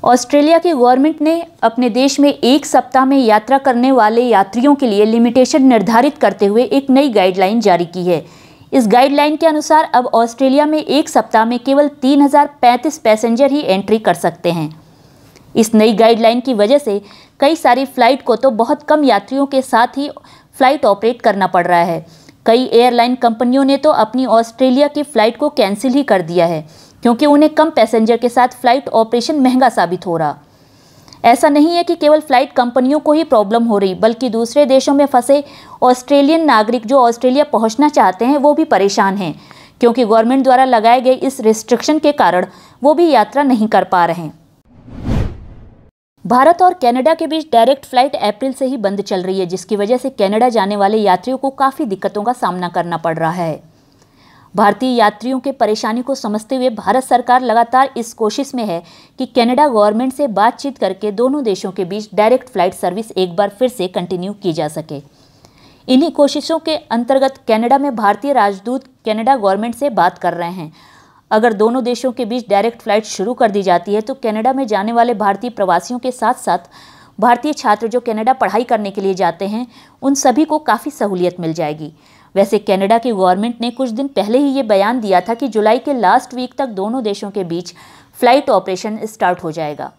Australia की government ने अपने देश में एक सप्ताह में यात्रा करने वाले यात्रियों के लिए लिमिटेशन निर्धारित करते हुए एक नई गाइडलाइन जारी की है। इस गाइडलाइन के अनुसार अब ऑस्ट्रेलिया में एक सप्ताह में केवल 3035 पैसेंजर ही एंट्री कर सकते हैं। इस नई गाइडलाइन की वजह से कई सारी फ्लाइट को तो बहुत कम यात्रियों के साथ ही फ्लाइट ऑपरेट करना पड़ रहा है। कई एयरलाइन कंपनियों ने तो अपनी ऑस्ट्रेलिया की फ़्लाइट को कैंसिल ही कर दिया है, क्योंकि उन्हें कम पैसेंजर के साथ फ़्लाइट ऑपरेशन महंगा साबित हो रहा। ऐसा नहीं है कि केवल फ़्लाइट कंपनियों को ही प्रॉब्लम हो रही, बल्कि दूसरे देशों में फंसे ऑस्ट्रेलियन नागरिक जो ऑस्ट्रेलिया पहुंचना चाहते हैं वो भी परेशान हैं, क्योंकि गवर्नमेंट द्वारा लगाए गए इस रिस्ट्रिक्शन के कारण वो भी यात्रा नहीं कर पा रहे हैं। भारत और कनाडा के बीच डायरेक्ट फ्लाइट अप्रैल से ही बंद चल रही है, जिसकी वजह से कनाडा जाने वाले यात्रियों को काफ़ी दिक्कतों का सामना करना पड़ रहा है। भारतीय यात्रियों के परेशानी को समझते हुए भारत सरकार लगातार इस कोशिश में है कि कनाडा गवर्नमेंट से बातचीत करके दोनों देशों के बीच डायरेक्ट फ्लाइट सर्विस एक बार फिर से कंटिन्यू की जा सके। इन्हीं कोशिशों के अंतर्गत कनाडा में भारतीय राजदूत कनाडा गवर्नमेंट से बात कर रहे हैं। अगर दोनों देशों के बीच डायरेक्ट फ्लाइट शुरू कर दी जाती है तो कनाडा में जाने वाले भारतीय प्रवासियों के साथ साथ भारतीय छात्र जो कनाडा पढ़ाई करने के लिए जाते हैं उन सभी को काफ़ी सहूलियत मिल जाएगी। वैसे कनाडा की गवर्नमेंट ने कुछ दिन पहले ही ये बयान दिया था कि जुलाई के लास्ट वीक तक दोनों देशों के बीच फ्लाइट ऑपरेशन स्टार्ट हो जाएगा।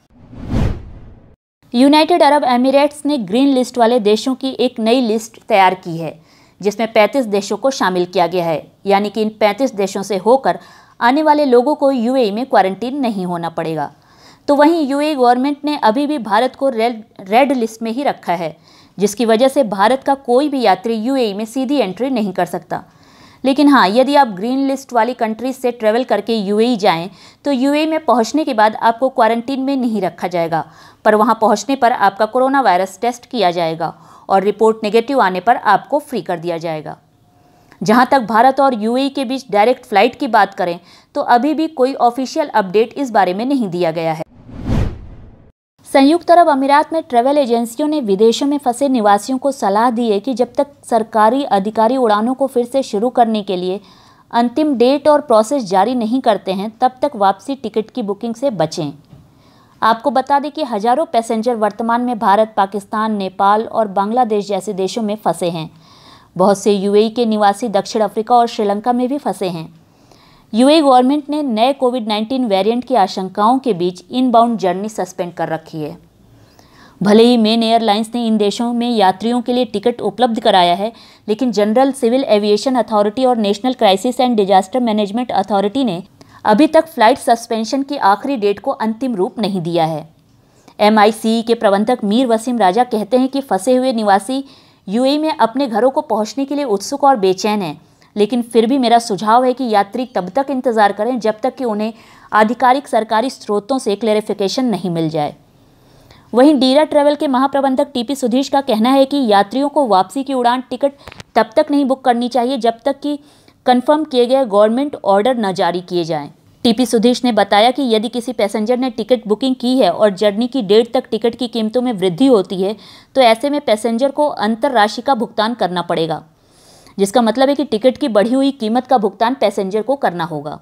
यूनाइटेड अरब एमिरेट्स ने ग्रीन लिस्ट वाले देशों की एक नई लिस्ट तैयार की है, जिसमें 35 देशों को शामिल किया गया है। यानी कि इन 35 देशों से होकर आने वाले लोगों को यूएई में क्वारंटीन नहीं होना पड़ेगा। तो वहीं यूएई गवर्नमेंट ने अभी भी भारत को रेड लिस्ट में ही रखा है, जिसकी वजह से भारत का कोई भी यात्री यूएई में सीधी एंट्री नहीं कर सकता। लेकिन हाँ, यदि आप ग्रीन लिस्ट वाली कंट्रीज से ट्रैवल करके यूएई जाएं तो यूएई में पहुंचने के बाद आपको क्वारंटीन में नहीं रखा जाएगा, पर वहां पहुंचने पर आपका कोरोना वायरस टेस्ट किया जाएगा और रिपोर्ट नेगेटिव आने पर आपको फ्री कर दिया जाएगा। जहां तक भारत और यूएई के बीच डायरेक्ट फ्लाइट की बात करें तो अभी भी कोई ऑफिशियल अपडेट इस बारे में नहीं दिया गया है। संयुक्त अरब अमीरात में ट्रैवल एजेंसियों ने विदेशों में फंसे निवासियों को सलाह दी है कि जब तक सरकारी अधिकारी उड़ानों को फिर से शुरू करने के लिए अंतिम डेट और प्रोसेस जारी नहीं करते हैं, तब तक वापसी टिकट की बुकिंग से बचें। आपको बता दें कि हजारों पैसेंजर वर्तमान में भारत, पाकिस्तान, नेपाल और बांग्लादेश जैसे देशों में फंसे हैं। बहुत से यूएई के निवासी दक्षिण अफ्रीका और श्रीलंका में भी फंसे हैं। यूएई गवर्नमेंट ने नए कोविड-19 वेरिएंट की आशंकाओं के बीच इनबाउंड जर्नी सस्पेंड कर रखी है। भले ही मेन एयरलाइंस ने इन देशों में यात्रियों के लिए टिकट उपलब्ध कराया है, लेकिन जनरल सिविल एविएशन अथॉरिटी और national crisis and disaster management authority ने अभी तक फ्लाइट सस्पेंशन की आखिरी डेट को अंतिम रूप नहीं दिया है। MICE के प्रबंधक मीर वसीम राजा कहते हैं कि फंसे हुए निवासी यूएई में अपने घरों को पहुंचने के लिए उत्सुक और बेचैन हैं, लेकिन फिर भी मेरा सुझाव है कि यात्री तब तक इंतज़ार करें जब तक कि उन्हें आधिकारिक सरकारी स्रोतों से क्लैरिफिकेशन नहीं मिल जाए। वहीं डीरा ट्रैवल के महाप्रबंधक TP सुधीश का कहना है कि यात्रियों को वापसी की उड़ान टिकट तब तक नहीं बुक करनी चाहिए जब तक कि कंफर्म किए गए गवर्नमेंट ऑर्डर न जारी किए जाएं। TP सुधीश ने बताया कि यदि किसी पैसेंजर ने टिकट बुकिंग की है और जर्नी की डेट तक टिकट की कीमतों में वृद्धि होती है तो ऐसे में पैसेंजर को अंतर राशि का भुगतान करना पड़ेगा, जिसका मतलब है कि टिकट की बढ़ी हुई कीमत का भुगतान पैसेंजर को करना होगा।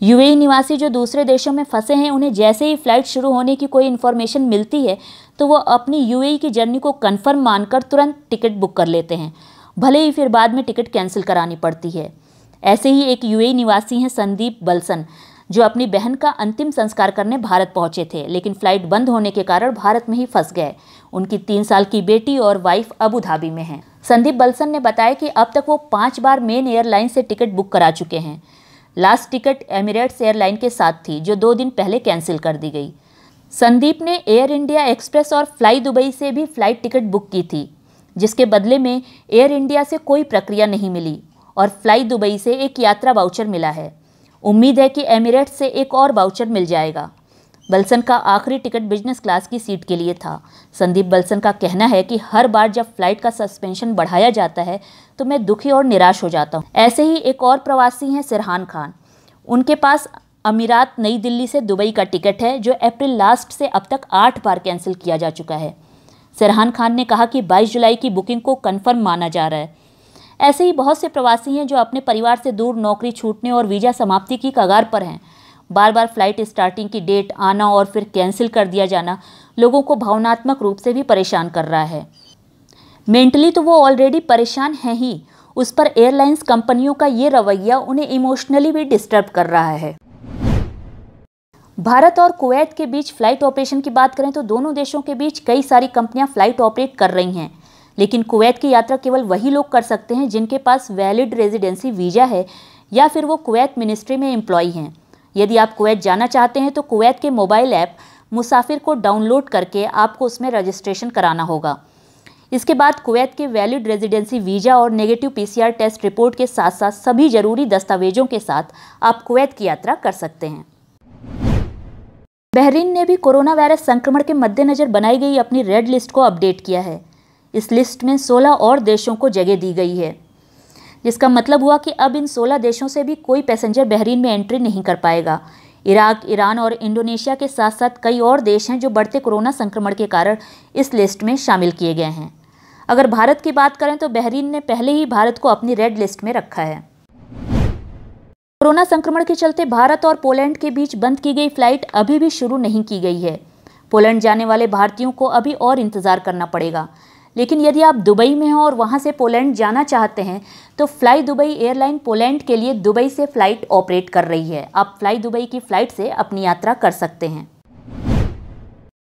यूएई निवासी जो दूसरे देशों में फंसे हैं, उन्हें जैसे ही फ्लाइट शुरू होने की कोई इन्फॉर्मेशन मिलती है तो वो अपनी यूएई की जर्नी को कन्फर्म मानकर तुरंत टिकट बुक कर लेते हैं, भले ही फिर बाद में टिकट कैंसिल करानी पड़ती है। ऐसे ही एक यूएई निवासी हैं संदीप बलसन, जो अपनी बहन का अंतिम संस्कार करने भारत पहुंचे थे, लेकिन फ्लाइट बंद होने के कारण भारत में ही फंस गए। उनकी 3 साल की बेटी और वाइफ अबू धाबी में हैं। संदीप बलसन ने बताया कि अब तक वो 5 बार मेन एयरलाइन से टिकट बुक करा चुके हैं। लास्ट टिकट एमिरेट्स एयरलाइन के साथ थी, जो 2 दिन पहले कैंसिल कर दी गई। संदीप ने एयर इंडिया एक्सप्रेस और फ्लाई दुबई से भी फ्लाइट टिकट बुक की थी, जिसके बदले में एयर इंडिया से कोई प्रक्रिया नहीं मिली और फ्लाई दुबई से एक यात्रा वाउचर मिला है। उम्मीद है कि एमिरेट्स से एक और वाउचर मिल जाएगा। बलसन का आखिरी टिकट बिजनेस क्लास की सीट के लिए था। संदीप बलसन का कहना है कि हर बार जब फ्लाइट का सस्पेंशन बढ़ाया जाता है तो मैं दुखी और निराश हो जाता हूँ। ऐसे ही एक और प्रवासी हैं सिरहान खान। उनके पास अमीरात नई दिल्ली से दुबई का टिकट है, जो अप्रैल लास्ट से अब तक 8 बार कैंसिल किया जा चुका है। सिरहान खान ने कहा कि 22 जुलाई की बुकिंग को कन्फर्म माना जा रहा है। ऐसे ही बहुत से प्रवासी हैं जो अपने परिवार से दूर नौकरी छूटने और वीज़ा समाप्ति की कगार पर हैं। बार बार फ्लाइट स्टार्टिंग की डेट आना और फिर कैंसिल कर दिया जाना लोगों को भावनात्मक रूप से भी परेशान कर रहा है। मेंटली तो वो ऑलरेडी परेशान हैं ही, उस पर एयरलाइंस कंपनियों का ये रवैया उन्हें इमोशनली भी डिस्टर्ब कर रहा है। भारत और कुवैत के बीच फ्लाइट ऑपरेशन की बात करें तो दोनों देशों के बीच कई सारी कंपनियां फ्लाइट ऑपरेट कर रही हैं, लेकिन कुवैत की यात्रा केवल वही लोग कर सकते हैं जिनके पास वैलिड रेजिडेंसी वीज़ा है या फिर वो कुवैत मिनिस्ट्री में एम्प्लॉय हैं। यदि आप कुवैत जाना चाहते हैं तो कुवैत के मोबाइल ऐप मुसाफिर को डाउनलोड करके आपको उसमें रजिस्ट्रेशन कराना होगा। इसके बाद कुवैत के वैलिड रेजिडेंसी वीज़ा और नेगेटिव PCR टेस्ट रिपोर्ट के साथ साथ सभी जरूरी दस्तावेजों के साथ आप कुवैत की यात्रा कर सकते हैं। बहरीन ने भी कोरोना वायरस संक्रमण के मद्देनजर बनाई गई अपनी रेड लिस्ट को अपडेट किया है। इस लिस्ट में 16 और देशों को जगह दी गई है, जिसका मतलब हुआ कि अब इन 16 देशों से भी कोई पैसेंजर बहरीन में एंट्री नहीं कर पाएगा। इराक, ईरान और इंडोनेशिया के साथ साथ कई और देश हैं जो बढ़ते कोरोना संक्रमण के कारण इस लिस्ट में शामिल किए गए हैं। अगर भारत की बात करें तो बहरीन ने पहले ही भारत को अपनी रेड लिस्ट में रखा है। कोरोना संक्रमण के चलते भारत और पोलैंड के बीच बंद की गई फ्लाइट अभी भी शुरू नहीं की गई है। पोलैंड जाने वाले भारतीयों को अभी और इंतज़ार करना पड़ेगा। लेकिन यदि आप दुबई में हो और वहां से पोलैंड जाना चाहते हैं तो फ्लाई दुबई एयरलाइन पोलैंड के लिए दुबई से फ़्लाइट ऑपरेट कर रही है। आप फ्लाई दुबई की फ़्लाइट से अपनी यात्रा कर सकते हैं।